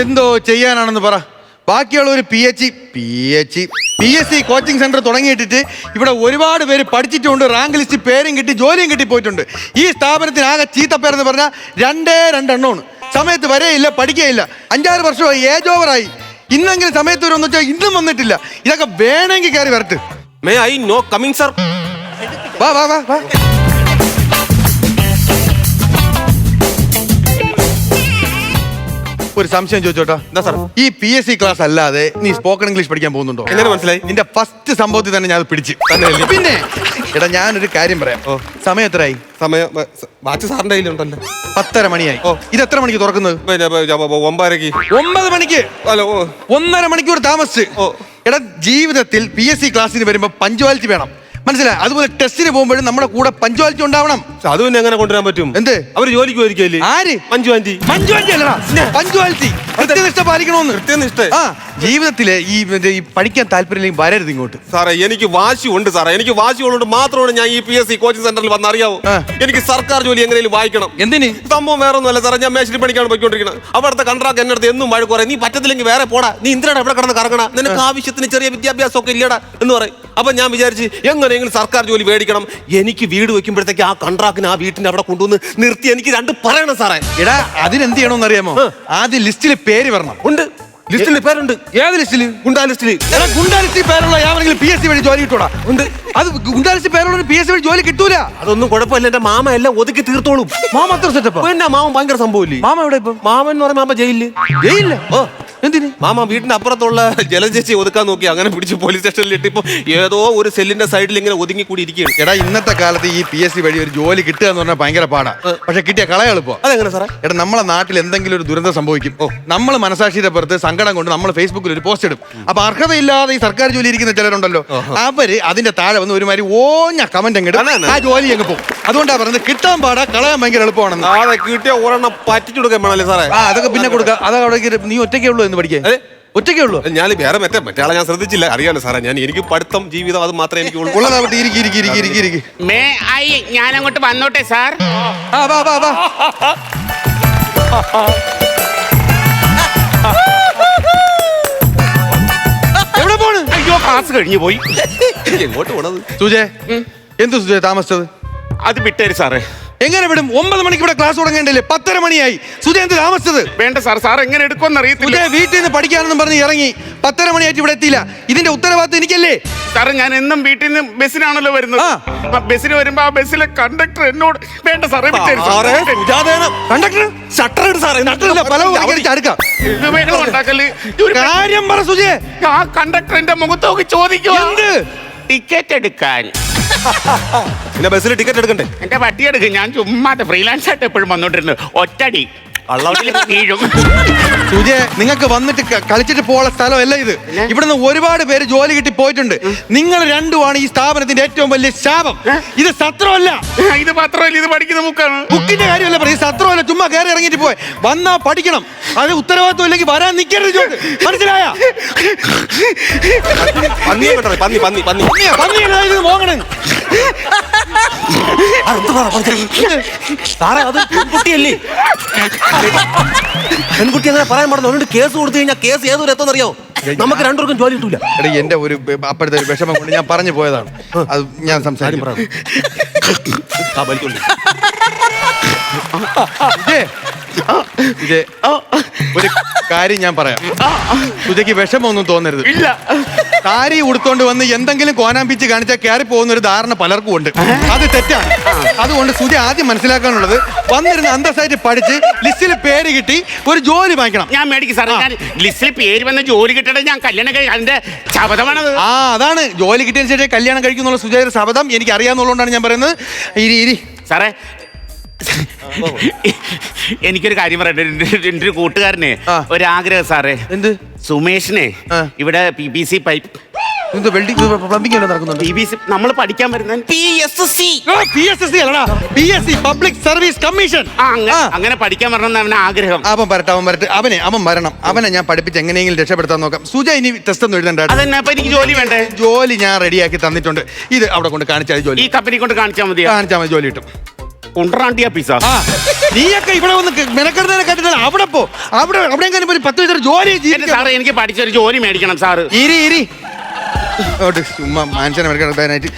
എന്തോ ചെയ്യാനാണെന്ന് പറ. ബാക്കിയുള്ള ഒരു P S C coaching centre തുടങ്ങിയിട്ടിട്ട് ഇവിടെ ഒരുപാട് പേര് പഠിച്ചിട്ടുണ്ട്, റാങ്ക് ലിസ്റ്റ് പേരും കിട്ടി, ജോലിയും കിട്ടി പോയിട്ടുണ്ട്. ഈ സ്ഥാപനത്തിന് ആകെ ചീത്തപ്പേരെന്ന് പറഞ്ഞാൽ 2 സമയത്ത് വരെയില്ല, പഠിക്കുകയില്ല. 5-6 വർഷമായി, ഏജ് ഓവറായി. ഇന്നെങ്കിലും സമയത്ത് വരുമെന്ന് വെച്ചാൽ ഇന്നും വന്നിട്ടില്ല. ഇതൊക്കെ വേണമെങ്കിൽ കയറി വരട്ടെ. May I know coming sir. വാ വാ വാ വാ. ഒരു സംശയം ചോദിച്ചോട്ടാ. എന്താ സാർ? ഈ PSC ക്ലാസ് അല്ലാതെ നീ സ്പോക്കൺ ഇംഗ്ലീഷ് പഠിക്കാൻ പോകുന്നുണ്ടോ? എങ്ങനെ മനസ്സിലായി? നിന്റെ ഫസ്റ്റ് സംഭവത്തിൽ തന്നെ ഞാൻ പിടിച്ച്. പിന്നെ എടാ ഞാനൊരു കാര്യം പറയാം. സമയം എത്രയായി? സമയം വാച്ച് സാറിന്റെ കയ്യിലുണ്ടല്ലോ. 10:30 മണിയായി. ഇത് എത്ര മണിക്ക് തുറക്കുന്നത്? 9:30. 9 മണിക്ക്. ഹലോ, 1.5 മണിക്കൂർ താമസിച്ച്. എടാ ജീവിതത്തിൽ PSC ക്ലാസ്സിന് വരുമ്പോ പഞ്ച്വാലിറ്റി വേണം, മനസ്സിലായി? അതുപോലെ ടെസ്റ്റിന് പോകുമ്പോഴും നമ്മുടെ കൂടെ പഞ്ച്വാലിറ്റി ഉണ്ടാവണം. അത് പിന്നെ എങ്ങനെ കൊണ്ടുവരാൻ പറ്റും? എന്ത്? അവര് ജോലിക്ക് പോയിരിക്കല്ലേ? ആര്? പഞ്ച്വാലിറ്റി അല്ലടാ, പഞ്ച്വാലിറ്റി, കൃത്യനിഷ്ഠ പാലിക്കണമെന്ന്. കൃത്യനിഷ്ഠ. ആ ജീവിതത്തില് ഈ പഠിക്കാൻ താല്പര്യം വരരുത് ഇങ്ങോട്ട്. സാറേ എനിക്ക് വാശി ഉണ്ട് സാറേ, എനിക്ക് വാശി ഉള്ളതുകൊണ്ട് മാത്രമാണ് ഞാൻ ഈ PSC കോച്ചിങ് സെന്ററിൽ വന്ന് അറിയാവോ. എനിക്ക് സർക്കാർ ജോലി എങ്ങനെയും വായിക്കണം. എന്തിന്? സംഭവം വേറെ ഒന്നുമല്ല സാറേ, ഞാൻ മേശിരി പണിക്കാണ് പോയിക്കൊണ്ടിരിക്കുന്നത്. അവിടുത്തെ കൺട്രാക്ട് എന്നെ അടുത്ത് എന്നും മഴ കുറേ, നീ പറ്റത്തില്ലെങ്കിൽ വേറെ പോടാ, നീ എന്തിനാണ് എവിടെ കിടന്ന് കറങ്ങണ, നിനക്ക് ആവശ്യത്തിന് ചെറിയ വിദ്യാഭ്യാസം ഒക്കെ ഇല്ലടാ എന്ന് പറയും. അപ്പൊ ഞാൻ വിചാരിച്ച് എങ്ങനെയെങ്കിലും സർക്കാർ ജോലി മേടിക്കണം. എനിക്ക് വീട് വെക്കുമ്പോഴത്തേക്ക് ആ കൺട്രാക്ടിന് ആ വീട്ടിന്റെ അവിടെ കൊണ്ടുവന്ന് നിർത്തി എനിക്ക് 2 പറയണം സാറേ. എടാ അതിനെന്ത് ചെയ്യണമെന്ന് അറിയാമോ? ആദ്യം ലിസ്റ്റിൽ പേര് വരണം. ഉണ്ട്, ലിസ്റ്റിൽ പേരുണ്ട്. ഏത് ലിസ്റ്റില്? ഗുണ്ടാ ലിസ്റ്റില്. ഗുണ്ടാ ലിസ്റ്റിൽ പേരുള്ള യാവനെങ്കിലും PSC വഴി ജോലി കിട്ടൂടാ? ഉണ്ട്. അത് ഗുണ്ടാ ലിസ്റ്റിൽ പേരുള്ള PSC വഴി ജോലി കിട്ടൂല. അതൊന്നും കുഴപ്പമില്ല, എന്റെ മാമ എല്ലാം ഒതുക്കി തീർത്തോളും. മാമ അത്ര സെറ്റപ്പ്. പിന്നെ മാമൻ ഭയങ്കര സംഭവമില്ലേ? മാമ എവിടെ ഇപ്പൊ? മാമൻ എന്ന് പറയുമ്പോ മാമ ജയിലില്. ജയിലില്ല? എന്തിന്? മാമ വീടിന്റെ അപ്പുറത്തുള്ള ജലജേച്ചി ഒതുക്കാൻ നോക്കി, അങ്ങനെ പിടിച്ച് പോലീസ് സ്റ്റേഷനിൽ ഇട്ട് ഇപ്പൊ ഏതോ ഒരു സെല്ലിന്റെ സൈഡിൽ ഇങ്ങനെ ഒതുങ്ങി കൂടി ഇരിക്കുകയാണ്. എടാ ഇന്നത്തെ കാലത്ത് ഈ PSC വഴി ഒരു ജോലി കിട്ടുക എന്ന് പറഞ്ഞാൽ ഭയങ്കര പാടാ. പക്ഷെ കിട്ടിയ കളയെളുപ്പോ. അതെങ്ങനെ സാറേ? എടാ നമ്മളെ നാട്ടിൽ എന്തെങ്കിലും ഒരു ദുരന്തം സംഭവിക്കും, നമ്മൾ മനസാക്ഷിയുടെ പുറത്ത് സങ്കടം കൊണ്ട് നമ്മൾ ഫേസ്ബുക്കിൽ ഒരു പോസ്റ്റ് ഇടും. അപ്പൊ അർഹതയില്ലാതെ ഈ സർക്കാർ ജോലി ഇരിക്കുന്ന ചിലരുണ്ടല്ലോ, അവര് അതിന്റെ താഴെ വന്ന് ഒരുമാതിരി ഓഞ്ഞ കമന്റ് അങ്ങിടും, ആ ജോലി അങ്ങ് പോകും. അതുകൊണ്ടാ പറയുന്നത് കിട്ടാൻ പാടാ, കളയാൻ ഭയങ്കര എളുപ്പമാണെന്ന്. അതെ, കിട്ടിയ ഒരെണ്ണം പറ്റിച്ചു കൊടുക്കാൻ വേണമല്ലേ സാറേ? അതൊക്കെ പിന്നെ കൊടുക്കാം. അതവിടെ നീ ഒറ്റയ്ക്കേ ഉള്ളൂ എന്ന് പഠിക്കാൻ. ഒറ്റയ്ക്കേ ഉള്ളൂ. ഞാൻ വേറെ മറ്റേ ഞാൻ ശ്രദ്ധിച്ചില്ല, അറിയാലോ സാറേ. എനിക്ക് പഠിത്തം ജീവിതം അത് മാത്രമേ എനിക്ക് ഞാൻ അങ്ങോട്ട് വന്നോട്ടെ സാർ? എവിടെ പോണ്? അയ്യോ, ക്ലാസ് കഴിഞ്ഞു പോയി. എങ്ങോട്ട് പോണത്? സുജയ്, എന്ത് സുജയ് താമസിച്ചത്? അത് വിട്ടേര് സാറേ. എങ്ങനെ വിടും? 9 മണിക്ക് ഇവിടെ ക്ലാസ് തുടങ്ങേണ്ടല്ലേ? 10:30 മണിയായി. സുജയ് എന്ത് താമസിച്ചത്? വേണ്ട സാർ, സാർ എങ്ങനെ എടുക്കുമെന്ന് അറിയത്തില്ല. സുജയ് വീട്ടിൽ നിന്ന് പഠിക്കാനെന്നും പറഞ്ഞ് ഇറങ്ങി 10:30 മണിയായിട്ട് ഇവിടെ എത്തിയില്ല. ഇതിന്റെ ഉത്തരവാദിത്വം എനിക്കല്ലേ? സാറേ ഞാൻ എന്നും വീട്ടിൽ നിന്ന് ബസ്സിനാണല്ലോ വരുന്നത്. ബസ്സിന് വരുമ്പോ ആ ബസ്സിലെ കണ്ടക്ടർ എന്നോട് വേണ്ട സാറേ കാര്യം പറ സുജയ്. ആ കണ്ടക്ടർ എന്റെ മുഖത്ത് നോക്കി ചോദിക്കും ടിക്കറ്റ് എടുക്കാൻ. പിന്നെ ബസ്സിൽ ടിക്കറ്റ് എടുക്കണ്ടേ? എന്റെ വട്ടി എടുക്കും. ഞാൻ ചുമ്മാ ഫ്രീലാൻസ് ആയിട്ട് എപ്പോഴും വന്നോണ്ടിരുന്നു. ഒറ്റടി സുജയ്, നിങ്ങൾക്ക് വന്നിട്ട് കളിച്ചിട്ട് പോകാനുള്ള സ്ഥലമല്ല ഇത്. ഇവിടുന്ന് ഒരുപാട് പേര് ജോലി കിട്ടി പോയിട്ടുണ്ട്. നിങ്ങൾ രണ്ടുമാണ് ഈ സ്ഥാപനത്തിന്റെ ഏറ്റവും വലിയ ശാപം. ഇത് സത്രമല്ല. ഇത് മാത്രമല്ല, ഇത് പഠിക്കുന്ന ബുക്കാണ്. ബുക്കിന്റെ കാര്യമല്ല പറയും, സത്രമല്ല. ചുമ്മാ കയറി ഇറങ്ങിട്ട് പോയി വന്നാ പഠിക്കണം. അത് ഉത്തരവാദിത്വം ഇല്ലെങ്കിൽ വരാൻ നിൽക്കരുത്. മനസ്സിലായ? മോങ്ങണേ സാറേ, അത് പെൺകുട്ടിയല്ലേ? പെൺകുട്ടി അങ്ങനെ പറയാൻ പാടുന്നു. കേസ് കൊടുത്തു കഴിഞ്ഞാൽ കേസ് ഏതൊരു എത്തുമെന്നറിയോ? നമുക്ക് 2 പേർക്കും ജോലി കിട്ടൂല. എന്റെ ഒരു അപ്പോഴത്തെ ഒരു വിഷമം കൊണ്ട് ഞാൻ പറഞ്ഞു പോയതാണ്. അത് ഞാൻ സംസാരിക്കും. ഒരു കാര്യം ഞാൻ പറയാം. സുജയ്ക്ക് വിഷമൊന്നും തോന്നരുത്. ഇല്ല, സാരി ഉടുത്തോണ്ട് വന്ന് എന്തെങ്കിലും കോനാമ്പിച്ച് കാണിച്ചാൽ കയറി പോകുന്ന ഒരു ധാരണ പലർക്കും ഉണ്ട്. അത് തെറ്റാണ്. അതുകൊണ്ട് സുജ ആദ്യം മനസ്സിലാക്കാനുള്ളത്, വന്നിരുന്ന് അന്തസ്സായിട്ട് പഠിച്ച് ലിസ്റ്റിൽ പേര് കിട്ടി ഒരു ജോലി വാങ്ങിക്കണം. ഞാൻ മേടിക്കും സാറേ. ഞാൻ ലിസ്റ്റിൽ പേര് വന്ന് ജോലി കിട്ടട്ടെ. ഞാൻ കല്യാണം അതിന്റെ ശപഥമാണത്. അതാണ് ജോലി കിട്ടിയതിന് ശേഷം കല്യാണം കഴിക്കുന്നുള്ള സുജയുടെ ശപഥം എനിക്ക് അറിയാന്നുള്ളതുകൊണ്ടാണ് ഞാൻ പറയുന്നത്. ഇരി സാറേ, എനിക്കൊരു കാര്യം പറയട്ടെ. എൻ്റെ ഒരു കൂട്ടുകാരനെ ഒരാഗ്രഹം സാറേ. എന്ത്? സുമേഷിനെ ഇവിടെ PVC പൈപ്പ് നമ്മൾ പഠിക്കാൻ വരുന്ന പബ്ലിക് സർവീസ് കമ്മീഷൻ അങ്ങനെ പഠിക്കാൻ വരണം അവന് ആഗ്രഹം. അവൻ വരട്ടെ. അവൻ വരണം. അവനെ ഞാൻ പഠിപ്പിച്ച് എങ്ങനെയെങ്കിലും രക്ഷപ്പെടുത്താൻ നോക്കാം. സുജ ഇനി ടെസ്റ്റ് ഒന്നും എഴുതണ്ട. എനിക്ക് ജോലി വേണ്ടേ? ജോലി ഞാൻ റെഡിയാക്കി തന്നിട്ടുണ്ട്. ഇത് അവിടെ കൊണ്ട് കാണിച്ചാൽ ജോലി. ഈ കമ്പനി കൊണ്ട് കാണിച്ചാൽ മതി. ജോലി കിട്ടും. കൊണ്ടുവരാണ്ടിയാ പിസ നീയൊക്കെ ഇവിടെ വന്ന് മെനക്കെടുന്നതിനെ കാട്ടില്ല അവിടെ പോ. അവിടെ എങ്ങനെ പോയി 10 വയസ്സ് ജോലി എന്റെ സാറേ എനിക്ക് പഠിച്ചൊരു ജോലി മേടിക്കണം സാറ്. ഇരി ചുമ്മാ മനുഷ്യനെ മെനക്കെടുത്താനായിട്ട്.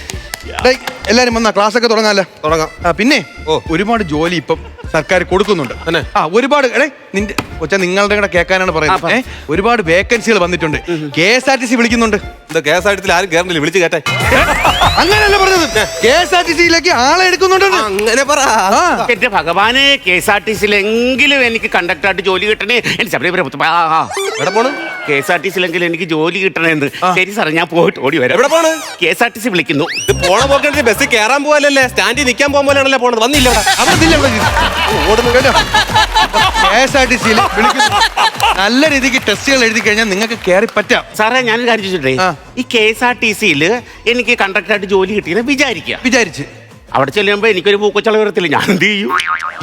എല്ലാരും വന്നാ ക്ലാസ് ഒക്കെ തുടങ്ങാല്ലോ. തുടങ്ങാം. പിന്നെ ഒരുപാട് ജോലി ഇപ്പം സർക്കാർ കൊടുക്കുന്നുണ്ട്. ഒരുപാട് നിങ്ങളുടെ കൂടെ കേൾക്കാനാണ് പറയുന്നത്. ഒരുപാട് വേക്കൻസികൾ വന്നിട്ടുണ്ട്. KSRTC വിളിക്കുന്നുണ്ട്. KSRTC ആരും കേറണില്ല, വിളിച്ച് കേട്ടെ. അങ്ങനെയല്ല പറഞ്ഞത്, KSRTC-ലേക്ക് ആളെ എടുക്കുന്നുണ്ട്. അങ്ങനെ പറ. എന്റെ ഭഗവാനെ, KSRTC-ലെങ്കിലും എനിക്ക് കണ്ടക്ടറായിട്ട് ജോലി കിട്ടണേ. എവിടെ പോണ്? KSRTC-ലെങ്കിലും എനിക്ക് ജോലി കിട്ടണേന്ന്. ശരി സാറേ, ഞാൻ പോയിട്ട് ഓടി വരാം. എവിടെ പോണ്? KSRTC വിളിക്കുന്നു. ഇത് പോണ പോക്കേ ബസ്സിൽ കയറാൻ പോകലല്ലേ, സ്റ്റാൻഡിൽ നിൽക്കാൻ പോകാനാണല്ലോ പോണത്. വന്നില്ല ഓടുന്നു കേട്ടോ. KSRTC-യിൽ വിളിക്കുന്നു. നല്ല രീതിക്ക് ടെസ്റ്റുകൾ എഴുതി കഴിഞ്ഞാൽ നിങ്ങൾക്ക് കയറി പറ്റാം. സാറേ ഞാനൊരു കാര്യം ചോദിച്ചിട്ടേ, ഈ KSRTC-യിൽ എനിക്ക് കണ്ടക്ടറായിട്ട് ജോലി കിട്ടിയെന്ന് വിചാരിച്ച് അവിടെ ചെല്ലുമ്പോ എനിക്കൊരു പൂക്കച്ചള വരത്തില്ല, ഞാൻ എന്ത് ചെയ്യും?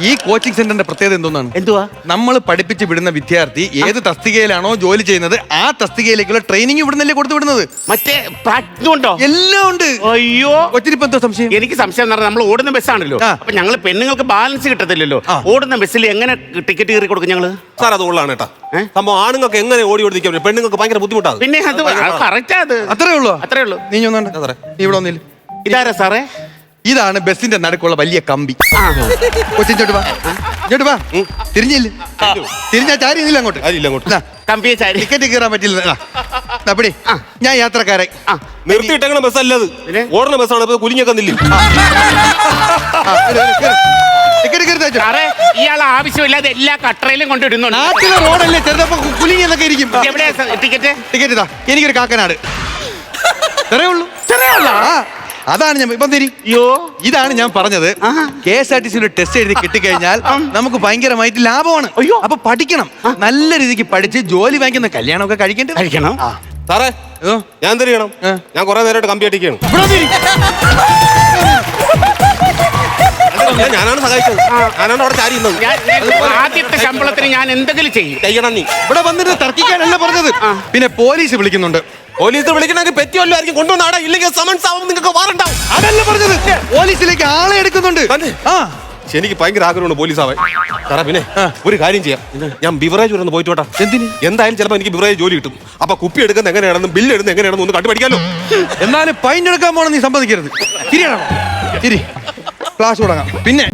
ഈ കോച്ചിങ് സെന്ററിന്റെ പ്രത്യേകത എന്താണ്? എന്തുവാ? നമ്മൾ പഠിപ്പിച്ച് വിടുന്ന വിദ്യാർത്ഥി ഏത് തസ്തികയിലാണോ ജോലി ചെയ്യുന്നത് ആ തസ്തികയിലേക്കുള്ള ട്രെയിനിങ് ഇവിടുന്നല്ലേ കൊടുത്തു വിടുന്നത്. മറ്റേ പ്രാക്ടീസ് ഉണ്ടോ? എല്ലാം ഉണ്ട്. അയ്യോ, കൊച്ചിനിപ്പോ എന്തോ സംശയം? എനിക്ക് സംശയം എന്ന് പറഞ്ഞാൽ നമ്മൾ ഓടുന്ന ബസ്സാണല്ലോ, അപ്പൊ ഞങ്ങൾ പെണ്ണുങ്ങൾക്ക് ബാലൻസ് കിട്ടത്തില്ലല്ലോ. ഓടുന്ന ബസ്സിൽ എങ്ങനെ ടിക്കറ്റ് കയറി കൊടുക്കും ഞങ്ങള്? സാർ അത് ഉള്ളതാണ് കേട്ടാ സംഭവം. ആണുങ്ങൾക്ക് എങ്ങനെ ഓടി ഓടിക്കാൻ, പെണ്ണുങ്ങൾക്ക് ഭയങ്കര ബുദ്ധിമുട്ടാണ്. പിന്നെ അത് കറക്റ്റാ, അത് അത്രേ ഉള്ളൂ. നീ ഇവിടെ വന്നില്ല. ഇതാരാ സാറേ? ഇതാണ് ബസ്സിന്റെ നടുക്കുള്ള വലിയ കമ്പി. കൊച്ചിങ്ങോട്ട് വാ, ഇങ്ങോട്ട് വാ. തിരിഞ്ഞാ ചാരിയില്ല അങ്ങോട്ട്. കമ്പിയെ ചാരി ടിക്കറ്റ് കയറാൻ പറ്റില്ല. അപ്പടി ഞാൻ യാത്രക്കാരെ നിർത്തിയിട്ടേക്കണ ബസ്സല്ലത്, ഓടുന്ന ബസ്സാണ്. കുലിഞ്ഞൊക്കെ നില്ലും. സാറേ, ഇയാൾ ആവശ്യമില്ലാതെ എല്ലാ കട്ടറയിലും കൊണ്ടിടുന്നുണ്ട്. നാട്ടിലെ റോഡല്ലേ, ചെറുതപ്പോ കുലിങ്ങി എന്നൊക്കെ ഇരിക്കും. എവിടെയാ ടിക്കറ്റ് ഇതാ, എനിക്കൊരു കാക്കനാട്. ഇത്രേ ഉള്ളൂ. അതാണ് ഞാൻ ഇപ്പം തരി. ഇതാണ് ഞാൻ പറഞ്ഞത്. KSRTC-യുടെ ടെസ്റ്റ് എഴുതി കിട്ടിക്കഴിഞ്ഞാൽ നമുക്ക് ഭയങ്കരമായിട്ട് ലാഭമാണ്. അപ്പൊ പഠിക്കണം, നല്ല രീതിക്ക് പഠിച്ച് ജോലി വാങ്ങിക്കുന്ന കല്യാണമൊക്കെ കഴിക്കണം. സാറേ ഞാൻ എന്ത് ചെയ്യണം? ഞാൻ കുറെ നേരമായിട്ട് കമ്പി അടിക്കുകയാണ്. ഞാനാണ് സഹായിച്ചത്, ഞാനാണ് അവിടെ ചാരി ഇരുന്നത്. ആദ്യത്തെ ശമ്പളത്തിന് ഞാൻ എന്തെങ്കിലും ചെയ്യണം. നീ ഇവിടെ വന്നിട്ട് തർക്കിക്കാനല്ല പറഞ്ഞത്. പിന്നെ പോലീസ് വിളിക്കുന്നുണ്ട്. പോലീസ് വിളിക്കണമെങ്കിൽ പറ്റിയല്ലോ ആയിരിക്കും കൊണ്ടുവന്നാടാ, ഇല്ലെങ്കിൽ സമൻസ് ആവും, നിങ്ങൾക്ക് വാറണ്ടാവും. അതല്ല പറഞ്ഞത്, പോലീസിലേക്ക് ആളെ എടുക്കുന്നുണ്ട്. എനിക്ക് ഭയങ്കര ആഗ്രഹമുണ്ട് പോലീസ് ആവാൻ. സാറേ പിന്നെ ഒരു കാര്യം ചെയ്യാം, ഞാൻ ബിവറേജ് വരെ ഒന്ന് പോയിട്ട് വേട്ടാ. എന്തിന്? എന്തായാലും ചിലപ്പോൾ എനിക്ക് ബിവറേജ് ജോലി കിട്ടും. അപ്പൊ കുപ്പി എടുക്കുന്നത് എങ്ങനെയാണെന്നും ബില്ല് എടുക്കുന്നത് എങ്ങനെയാണെന്നും ഒന്ന് കണ്ടുപിടിക്കാമല്ലോ. എന്നാലും ഫൈൻ എടുക്കാൻ പോണെന്ന് നീ സമ്മതിക്കരുത്. തിരിയണം, തിരി. ക്ലാസ് തുടങ്ങാം. പിന്നെ